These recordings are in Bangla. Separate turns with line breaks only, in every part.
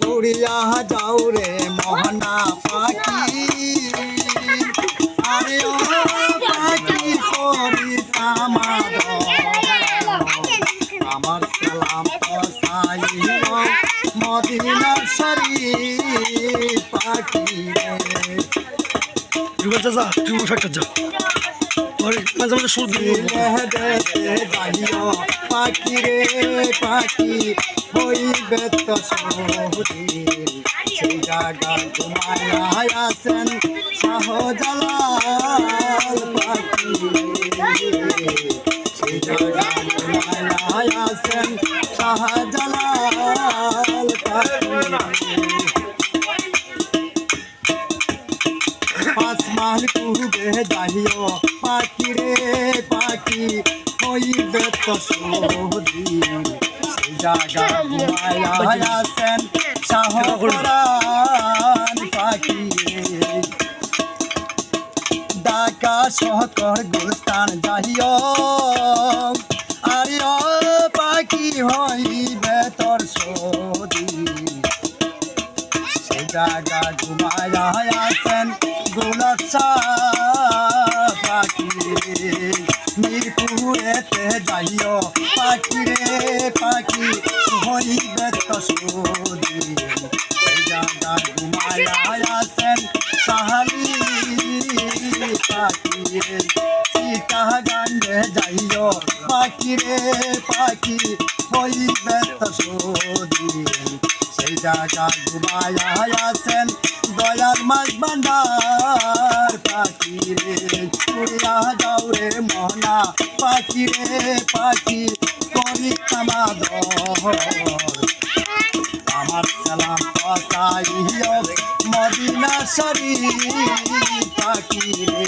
উড়িয়া যাও রে মোহনা পাখি আরে ও পাখি করি আমার আমার সালাম পসাইও মদিনার শরীফ পাখি
রে চাচা তুই ফ্যাক্টর যা মাঝে মাঝে সুর দিয়ে
যাইও পাখি রে পাখি হইবে তো সহদিন সেই জায়গা ঘুমায় আছেন শাহজালাল পাখি সেই জায়গা ঘুমায় আছেন শাহজালাল পাখি আসমান পূর্বে যাইও পাখি রে পাখি হইবে তো সহদিন সেই জায়গা ঘুমায় আছেন শাহপরাণ পাখি ঢাকা শহর গুলস্তান যাইও আরে ও পাখি হইবে তোর সহদিন সেই জায়গা ঘুমায় আছেন গোলাপশা পাখি মিরপুরেতে যাইও পাখি রে পাখি হইবে তো সদিন সেই জায়গা ঘুমায় আছেন সাহালি পাখি সীতাগঞ্জে যাইও পাখি রে পাখি হইবে তো সদিন সেই জায়গা ঘুমায় আছেন দয়াল মাছ ভান্ডার পাখি রে উড়িয়া যাও রে মোহনা পাখি রে পাখি করি আমার সালাম পসাইও মদিনা শরীফ পাখি রে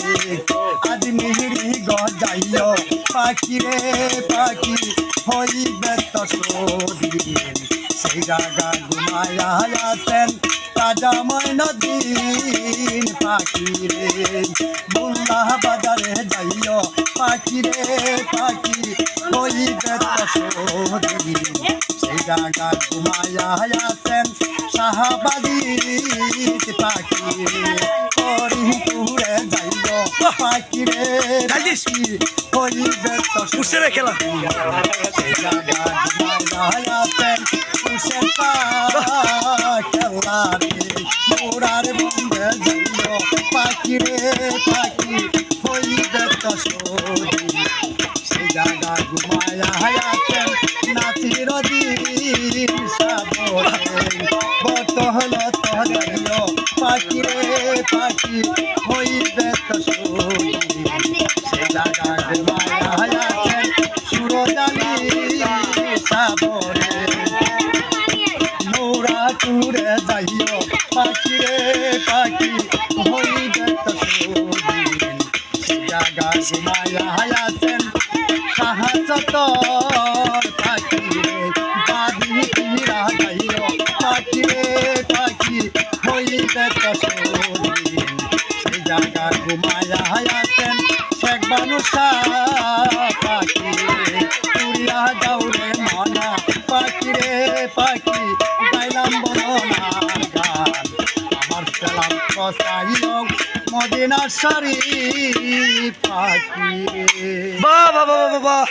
আজ মিহিরি গজাইও পাখি রে পাখি হইবে তো সদিন সেই জায়গা ঘুমায় আছেন রাজা মঈনুদ্দিন পাখি রে বুল্লাহ বাজারে যাইও পাখি রে পাখি হইবে তো সদিন সেই জায়গা ঘুমায় আছেন শাহবাদী পাখি হরিপুরে যাইও পাখি রে পাখি হইবে তো
খেলা
সেই জায়গা ঘুমায় আছেন কুশের খেলা রে মোরার বন্ধে যাইও পাখি রে পাখি হইবে তো সদিন সেই জায়গা ঘুমায় আছেন নাসিরুদ্দিন সাবরে বত হলো তো যাইও পাখি রে পাখি হইবে তো সদিন সেই জায়গা ঘুমায় আছেন সুরজালি সাবরে টুরে যাইও পাখি রে পাখি হইবে তো সদিন জায়গা ঘুমায় আছেন শাহচতর পাখি রে বাদি পীরা যাইও পাখি রে পাখি হইবে তো সদিন সেই জায়গা ঘুমায় আছেন শেখ বানু পাখি রে উড়িয়া যাও রে মনা পাখি রে পাখি গাইলাম বলনা গান আমার সালাম পসাইও মদিনা শরীফ পাখি রে
বাহ বাহ বাহ বাহ